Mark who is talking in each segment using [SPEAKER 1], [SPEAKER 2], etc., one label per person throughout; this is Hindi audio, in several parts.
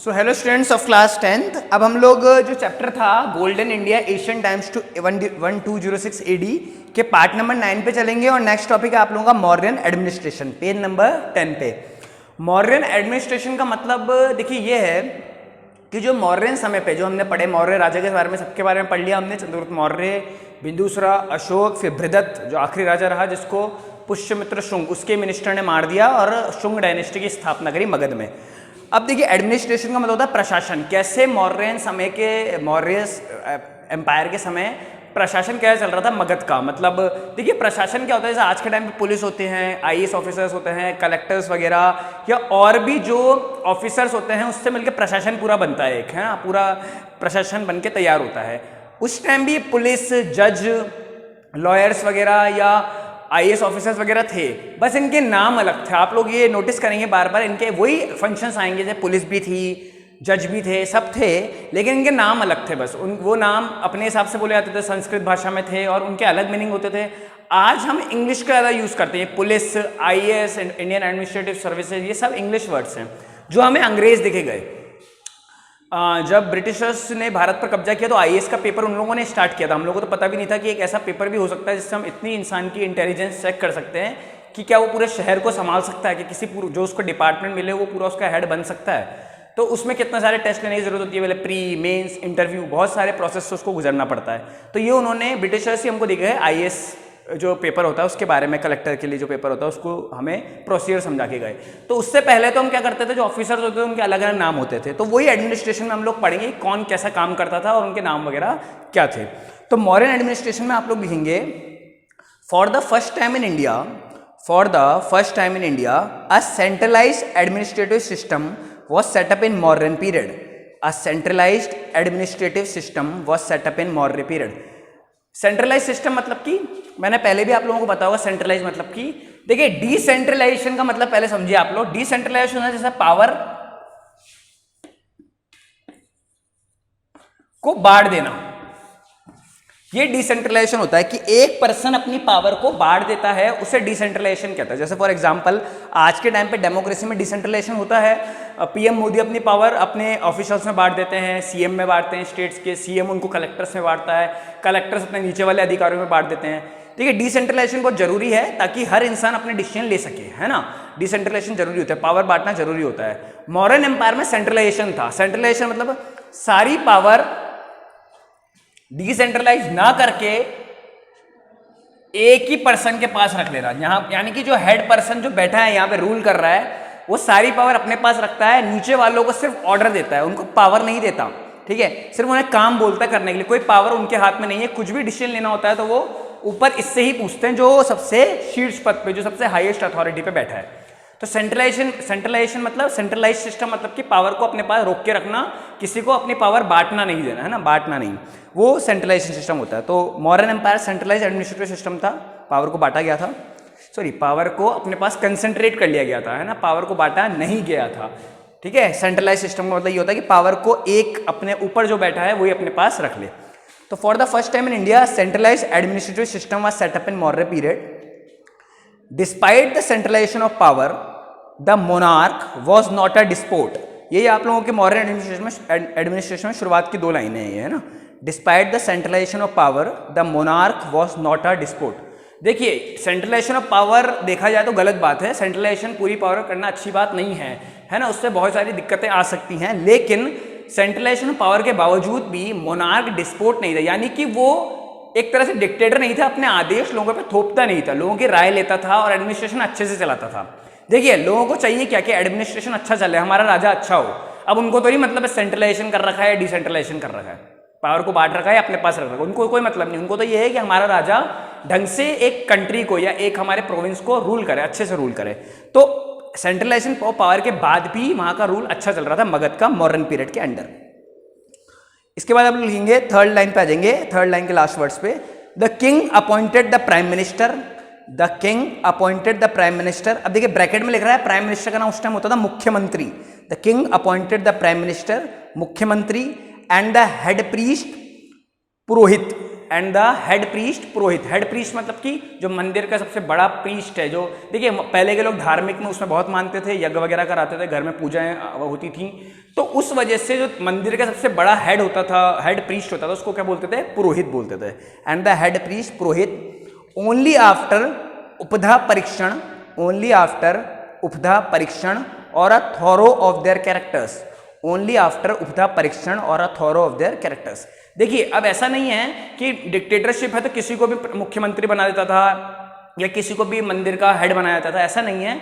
[SPEAKER 1] So hello students of class 10th। अब हम लोग जो चैप्टर था golden India Asian times to 1206 AD के पार्ट नंबर 9 पे चलेंगे और नेक्स्ट टॉपिक है आप लोगों का मौर्यन एडमिनिस्ट्रेशन, पेज नंबर 10 पे। मौर्यन एडमिनिस्ट्रेशन का मतलब देखिए ये है कि जो मौर्यन समय पे जो हमने पढ़े, मौर्य राजा के बारे में सबके बारे में पढ़ लिया हमने, चंद्रगुप्त मौर्य, बिंदुसार, अशोक, फिर बृहदत्त जो आखिरी राजा रहा जिसको पुष्यमित्र शुंग उसके मिनिस्टर ने मार दिया और शुंग डायनेस्टी की स्थापना करी मगध में। अब देखिए एडमिनिस्ट्रेशन का मतलब होता है प्रशासन। कैसे मौर्यन समय के, मौर्य एम्पायर के समय प्रशासन क्या चल रहा था मगध का। मतलब देखिए प्रशासन क्या होता है, जैसे आज के टाइम पे पुलिस होते हैं, आईएएस ऑफिसर्स होते हैं, कलेक्टर्स वगैरह या और भी जो ऑफिसर्स होते हैं उससे मिलकर प्रशासन पूरा बनता है, एक है ना, पूरा प्रशासन बन के तैयार होता है। उस टाइम भी पुलिस, जज, लॉयर्स वगैरह या आईएएस ऑफिसर्स वगैरह थे, बस इनके नाम अलग थे। आप लोग ये नोटिस करेंगे बार बार इनके वही फंक्शंस आएंगे, जैसे पुलिस भी थी, जज भी थे, सब थे, लेकिन इनके नाम अलग थे। बस वो नाम अपने हिसाब से बोले जाते थे, संस्कृत भाषा में थे और उनके अलग मीनिंग होते थे। आज हम इंग्लिश का ज़्यादा यूज़ करते हैं, police, IAS, Indian administrative services, ये सब इंग्लिश वर्ड्स हैं जो हमें अंग्रेज देखे गए। जब ब्रिटिशर्स ने भारत पर कब्जा किया तो आईएएस का पेपर उन लोगों ने स्टार्ट किया था। हम लोगों को तो पता भी नहीं था कि एक ऐसा पेपर भी हो सकता है जिससे हम इतनी इंसान की इंटेलिजेंस चेक कर सकते हैं कि क्या वो पूरे शहर को संभाल सकता है, कि किसी जो उसको डिपार्टमेंट मिले वो पूरा उसका हेड बन सकता है। तो उसमें कितना सारे टेस्ट लेने की जरूरत होती है, पहले प्री, मेंस, इंटरव्यू, बहुत सारे प्रोसेस से उसको गुजरना पड़ता है। तो ये उन्होंने ब्रिटिशर्स ही हमको दिखे है, आईएएस जो पेपर होता है उसके बारे में, कलेक्टर के लिए जो पेपर होता है उसको हमें प्रोसीजर समझा के गए। तो उससे पहले तो हम क्या करते थे, जो ऑफिसर्स होते थे उनके अलग अलग नाम होते थे, तो वही एडमिनिस्ट्रेशन में हम लोग पढ़ेंगे कौन कैसा काम करता था और उनके नाम वगैरह क्या थे। तो मौर्यन एडमिनिस्ट्रेशन में आप लोग लिखेंगे for the first time in India a centralised administrative system was set up in Mauryan period. A centralized administrative system was set up in Maurya period. Centralise system मतलब कि मैंने पहले भी आप लोगों को बताया होगा सेंट्रलाइज मतलब कि, देखिए डिसेंट्रलाइजेशन का मतलब पहले समझिए आप लोग। डिसेंट्रलाइजेशन है जैसे पावर को बांट देना, ये डिसेंट्रलाइजेशन होता है कि एक पर्सन अपनी पावर को बांट देता है, उसे डिसेंट्रलाइजेशन कहता है। जैसे फॉर एग्जांपल आज के टाइम पे डेमोक्रेसी में डिसेंट्रलाइजेशन होता है। पीएम मोदी अपनी पावर अपने ऑफिसर्स में बांट देते हैं, सीएम में बांटते हैं, स्टेट्स के सीएम उनको कलेक्टर्स में बांटता है, कलेक्टर्स अपने नीचे वाले अधिकारियों में बांट देते हैं। देखिए डिसेंट्रलाइजेशन बहुत जरूरी है ताकि हर इंसान अपने डिसीजन ले सके, है ना। डिसेंट्रलाइजेशन जरूरी होता है, पावर बांटना जरूरी होता है। मौर्यन एम्पायर में सेंट्रलाइजेशन था। सेंट्रलाइजेशन मतलब सारी पावर डिसेंट्रलाइज ना करके एक ही पर्सन के पास रख लेना, यहां यानी कि जो हेड पर्सन जो बैठा है यहां पे रूल कर रहा है वो सारी पावर अपने पास रखता है, नीचे वालों को सिर्फ ऑर्डर देता है, उनको पावर नहीं देता, ठीक है, सिर्फ उन्हें काम बोलता है करने के लिए, कोई पावर उनके हाथ में नहीं है। कुछ भी डिसीजन लेना होता है तो वो ऊपर इससे ही पूछते हैं जो सबसे शीर्ष पद पे, जो सबसे हाईएस्ट अथॉरिटी पे बैठा है। तो सेंट्रलाइजेशन मतलब सेंट्रलाइज सिस्टम मतलब कि पावर को अपने पास रोक के रखना, किसी को अपनी पावर बांटना नहीं देना, है ना, बांटना नहीं, वो सेंट्रलाइजेशन सिस्टम होता है। तो Mauryan empire centralise administrative system था, पावर को बांटा गया था, पावर को अपने पास कंसेंट्रेट कर लिया गया था, है ना, पावर को बांटा नहीं गया था, ठीक है। सेंट्रलाइज सिस्टम का मतलब ये होता है कि पावर को एक अपने ऊपर जो बैठा है वही अपने पास रख ले। तो for the first time in India centralised administrative system was set up in Maurya period. Despite the centralisation of power the monarch was not a despot. यही आप लोगों के मॉडर्न एडमिनिस्ट्रेशन में शुरुआत की 2 लाइनें हैं, है ना। Despite the centralisation of power the monarch was not a despot. देखिए सेंट्रलाइजेशन ऑफ पावर देखा जाए तो गलत बात है, सेंट्रलाइजेशन पूरी पावर करना अच्छी बात नहीं है, है ना, उससे बहुत सारी दिक्कतें आ सकती हैं। लेकिन सेंट्रलाइजेशन ऑफ पावर के बावजूद भी मोनार्क डिस्पोट नहीं था, यानी कि वो एक तरह से डिक्टेटर नहीं था, अपने आदेश लोगों पर थोपता नहीं था, लोगों की राय लेता था और एडमिनिस्ट्रेशन अच्छे से चलाता था। देखिए लोगों को चाहिए क्या कि एडमिनिस्ट्रेशन अच्छा चले, हमारा राजा अच्छा हो। अब उनको तो नहीं मतलब सेंट्रलाइजेशन कर रखा है, डिसेंट्रलाइजेशन कर रखा है, पावर को बांट रखा है, अपने पास रख रखा है, उनको कोई मतलब नहीं। उनको तो ये है कि हमारा राजा ढंग से एक कंट्री को या एक हमारे प्रोविंस को रूल करे, अच्छे से रूल करे। तो सेंट्रलाइजेशन पावर के बाद भी वहां का रूल अच्छा चल रहा था मगध का, मौर्यन पीरियड के अंडर। इसके बाद आप लिखेंगे, थर्ड लाइन पे आ जाएंगे, थर्ड लाइन के लास्ट वर्ड्स पे, the king appointed the prime minister. The king appointed the prime minister. अब देखिए ब्रैकेट में लिख रहा है, प्राइम मिनिस्टर का नाम उस टाइम होता था मुख्यमंत्री। The king appointed the prime minister, मुख्यमंत्री, एंड द हेड प्रीस्ट, पुरोहित, एंड द हेड प्रीस्ट पुरोहित। हेड प्रीस्ट मतलब कि जो मंदिर का सबसे बड़ा प्रीस्ट है, जो देखिए पहले के लोग धार्मिक में उसमें बहुत मानते थे, यज्ञ वगैरह कराते थे, घर में पूजाएं होती थी, तो उस वजह से जो मंदिर का सबसे बड़ा हेड होता था, हेड प्रीस्ट होता था, उसको क्या बोलते थे? पुरोहित बोलते थे। एंड द हेड प्रीस्ट पुरोहित ओनली आफ्टर उपधा परीक्षण, ओनली आफ्टर उपधा परीक्षण और a thorough of their characters, only after उपधा परीक्षण और a thorough of their characters. देखिए अब ऐसा नहीं है कि डिक्टेटरशिप है तो किसी को भी मुख्यमंत्री बना देता था या किसी को भी मंदिर का हेड बनाया जाता था, ऐसा नहीं है।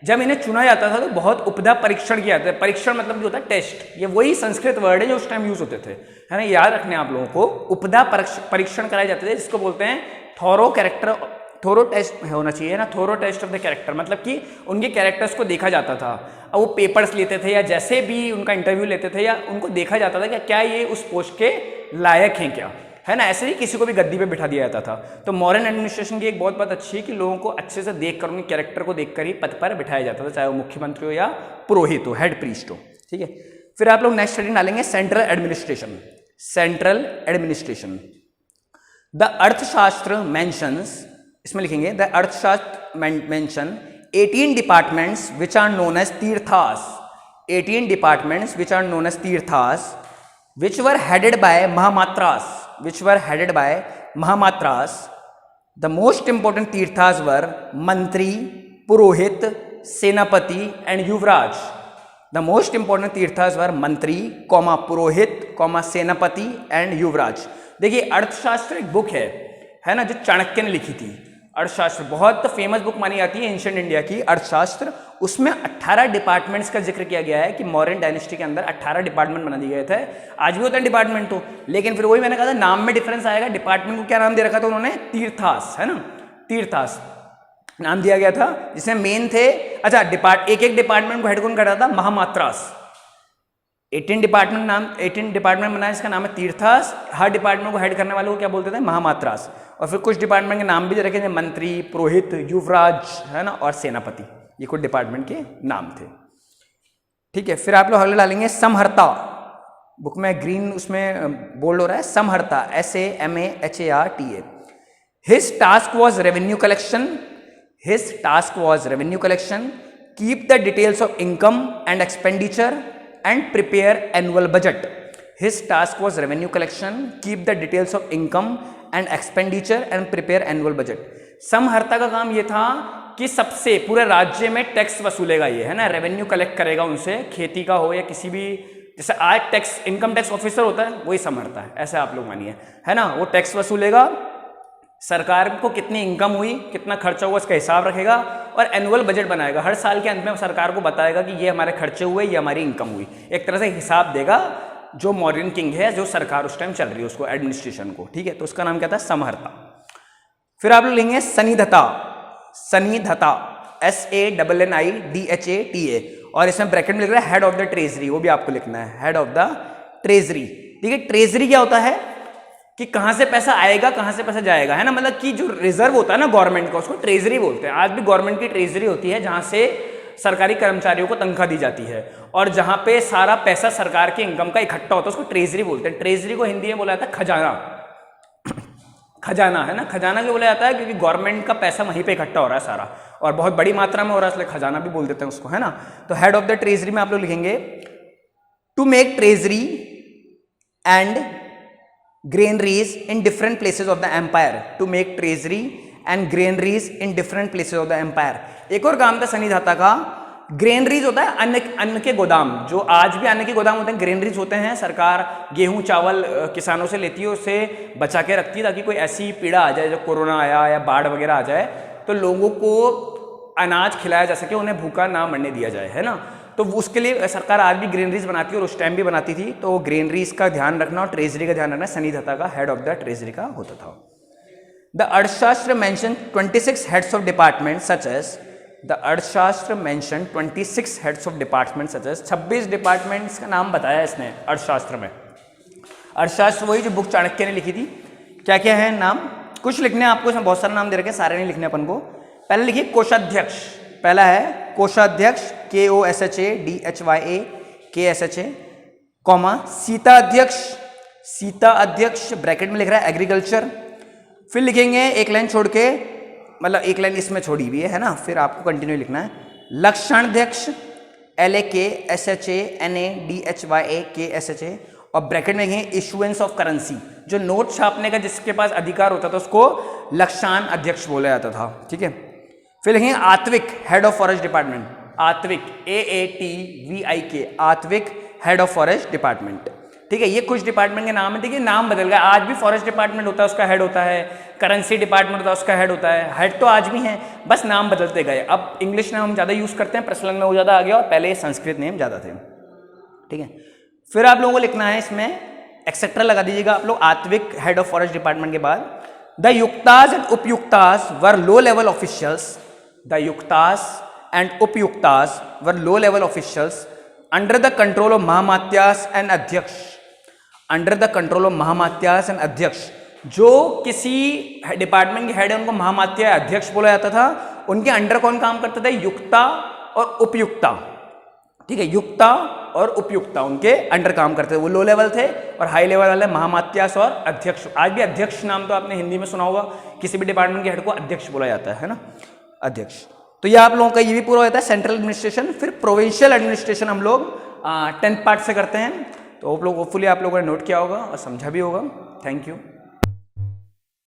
[SPEAKER 1] जब इन्हें चुना जाता था तो बहुत उपधा परीक्षण किया जाता है। परीक्षण मतलब जो होता है टेस्ट, ये वही संस्कृत वर्ड है जो उस टाइम यूज होते थे, है ना, याद रखने आप लोगों को। उपधा परीक्षण कराए जाते थे जिसको बोलते हैं थॉरो कैरेक्टर, थोरो टेस्ट होना चाहिए ना, थोरो टेस्ट ऑफ द कैरेक्टर, मतलब कि उनके कैरेक्टर्स को देखा जाता था। अब वो पेपर्स लेते थे या जैसे भी उनका इंटरव्यू लेते थे या उनको देखा जाता था कि क्या ये उस पोस्ट के लायक हैं क्या, है ना, ऐसे ही किसी को भी गद्दी पे बिठा दिया जाता था। तो मॉडर्न एडमिनिस्ट्रेशन की एक बहुत बात अच्छी है कि लोगों को अच्छे से देखकर उनके कैरेक्टर को देखकर ही पद पर बिठाया जाता था, चाहे वो मुख्यमंत्री हो या पुरोहित हो, हेड प्रीस्ट हो, ठीक है। फिर आप लोग नेक्स्ट हेडिंग डालेंगे central administration. Central administration, the Arthashastra mentions, इसमें लिखेंगे the Arthashastra mention 18 departments which are known as tirthas, 18 departments which are known as tirthas which were headed by Mahamatras, which were headed by Mahamatras. The most important तीर्थास were मंत्री, पुरोहित, सेनापति and Yuvraj. The most important तीर्थास were मंत्री, पुरोहित, सेनापति and युवराज। देखिए अर्थशास्त्र एक बुक है ना, जो चाणक्य ने लिखी थी। अर्थशास्त्र बहुत फेमस बुक मानी जाती है एंशिएंट इंडिया की, अर्थशास्त्र। उसमें 18 डिपार्टमेंट्स का जिक्र किया गया है कि मौर्यन डायनेस्टी के अंदर 18 डिपार्टमेंट बना दिए गए थे। आज भी होता है डिपार्टमेंट तो, लेकिन फिर वही मैंने कहा था नाम में डिफरेंस आएगा। डिपार्टमेंट को क्या नाम दे रखा था उन्होंने? तीर्थास, है ना, तीर्थास नाम दिया गया था, जिसमें मेन थे, अच्छा एक एक डिपार्टमेंट को हेड कौन करता था? महामात्रास। 18 डिपार्टमेंट बनाया, इसका नाम है तीर्थास। हर डिपार्टमेंट को हेड करने वाले को क्या बोलते थे? महामात्रास। और फिर कुछ डिपार्टमेंट के नाम भी रखे थे, मंत्री, पुरोहित, युवराज, है ना, और सेनापति। ये कुछ डिपार्टमेंट के नाम थे, ठीक है। फिर आप लोग अगले डालेंगे समहर्ता। बुक में ग्रीन उसमें बोल्ड हो रहा है, समहर्ता, SAMAHARTA। His task was revenue collection, his task was revenue collection, keep the details of income and expenditure and prepare annual budget. His task was revenue collection, keep the details of income and expenditure and prepare annual budget. समहर्ता का काम ये था कि सबसे पूरे राज्य में टैक्स वसूलेगा, ये है ना, रेवेन्यू कलेक्ट करेगा उनसे, खेती का हो या किसी भी, जैसे आज टैक्स इनकम टैक्स ऑफिसर होता है वही समहर्ता है, ऐसे आप लोग मानिए, है ना। वो टैक्स वसूलेगा, सरकार को कितनी इनकम हुई, कितना खर्चा हुआ, इसका हिसाब रखेगा और एनुअल बजट बनाएगा। हर साल के अंत में सरकार को बताएगा कि ये हमारे खर्चे हुए, ये हमारी इनकम हुई, एक तरह से हिसाब देगा जो मॉडर्न किंग है, जो सरकार उस टाइम चल रही है उसको, एडमिनिस्ट्रेशन को, ठीक है। तो उसका नाम क्या था? समहर्ता। फिर आप लोग लेंगे सनिधता। सनिधता, SANNIDHATA, और इसमें ब्रैकेट में लिख रहा है हेड ऑफ द ट्रेजरी, वो भी आपको लिखना है, हेड ऑफ द ट्रेजरी। ठीक है, ट्रेजरी क्या होता है कि कहां से पैसा आएगा, कहां से पैसा जाएगा, है ना, मतलब कि जो रिजर्व होता है ना गवर्नमेंट का, उसको ट्रेजरी बोलते हैं। आज भी गवर्नमेंट की ट्रेजरी होती है जहां से सरकारी कर्मचारियों को तनख्वाह दी जाती है और जहां पे सारा पैसा सरकार की इनकम का इकट्ठा होता है, उसको ट्रेजरी बोलते हैं। ट्रेजरी को हिंदी में बोला जाता है खजाना, खजाना, है ना। खजाना क्यों बोला जाता है? क्योंकि गवर्नमेंट का पैसा वहीं पे इकट्ठा हो रहा है सारा, और बहुत बड़ी मात्रा में हो रहा है, इसलिए खजाना भी बोल देते हैं उसको, है ना। तो हेड ऑफ द ट्रेजरी में आप लोग लिखेंगे to make treasury and granaries in different places of the empire, to make treasury and granaries in different places of the empire। एक और काम था सनिधाता का, ग्रेनरीज होता है अन्न के गोदाम, जो आज भी अन्न के गोदाम होते हैं, ग्रेनरीज होते हैं। सरकार गेहूं चावल किसानों से लेती है, उससे बचा के रखती है ताकि कोई ऐसी पीड़ा आ जाए, जो कोरोना आया या बाढ़ वगैरह आ जाए, तो लोगों को अनाज खिलाया जा सके, उन्हें भूखा ना मरने दिया जाए, है ना। तो उसके लिए सरकार आज भी ग्रेनरीज बनाती है और उस टाइम भी बनाती थी। तो ग्रेनरीज का ध्यान रखना और ट्रेजरी का ध्यान रखना सनिधता का हेड ऑफ द ट्रेजरी का होता था। The Arthashastra mention 26 heads of department such as, the Arthashastra mention 26 heads of department such as, 26 departments का नाम बताया इसने अर्थशास्त्र में। अर्थशास्त्र वही जो बुक चाणक्य ने लिखी थी। क्या क्या है नाम? कुछ लिखने आपको, इसमें बहुत सारे नाम दे रखे, सारे नहीं लिखने अपन को। पहले लिखिए कोषाध्यक्ष, पहला है कोषाध्यक्ष, KOSHADHYA KSHA, कॉमा सीताध्यक्ष, सीता अध्यक्ष, ब्रैकेट में लिख रहा है एग्रीकल्चर। फिर लिखेंगे एक लाइन छोड़ के, मतलब एक लाइन इसमें छोड़ी हुई है ना, फिर आपको कंटिन्यू लिखना है। लक्षणाध्यक्ष LAKSHANADHYAKSHA, और ब्रैकेट में लिखेंगे इशुएंस ऑफ करेंसी, जो नोट छापने का जिसके पास अधिकार होता था उसको लक्षान अध्यक्ष बोला जाता था, ठीक है। फिर लिखेंगे atvik, head of forest department, atvik AATVIK, atvik head of forest department, ठीक है। ये कुछ डिपार्टमेंट के नाम है, देखिए नाम बदल गया, आज भी फॉरेस्ट डिपार्टमेंट होता है उसका हेड होता है, करेंसी डिपार्टमेंट होता है उसका हेड होता है, हेड तो आज भी है, बस नाम बदलते गए। अब इंग्लिश नाम हम ज़्यादा यूज़ करते हैं, प्रचलन में वो ज़्यादा आ गया, और पहले संस्कृत नेम ज़्यादा थे, ठीक है। फिर आप लोगों को लिखना है इसमें एक्सेट्रा लगा दीजिएगा आप लोग, atvik head of forest department के बाद the yuktas and upayuktas were low level officials, the yuktas and upayuktas were low level officials under the control of mahamatyas and adhyaksha, under the control of mahamatyas and adhyaksha, जो किसी डिपार्टमेंट के हेड है उनको महामात्या अध्यक्ष बोला जाता था, उनके अंडर कौन काम करता था, युक्ता और उपयुक्ता, ठीक है। युक्ता और उपयुक्ता उनके अंडर काम करते थे, वो लो लेवल थे, और हाई लेवल वाले महामात्यास और अध्यक्ष। आज भी अध्यक्ष नाम तो आपने हिंदी में सुना होगा, किसी भी डिपार्टमेंट के हेड को अध्यक्ष बोला जाता है ना, अध्यक्ष। तो ये आप लोगों का ये भी पूरा होता है सेंट्रल एडमिनिस्ट्रेशन। फिर प्रोविंशियल एडमिनिस्ट्रेशन हम लोग 10th पार्ट से करते हैं, तो आप लोग होपफुली आप लोगों ने नोट किया होगा और समझा भी होगा। Thank you.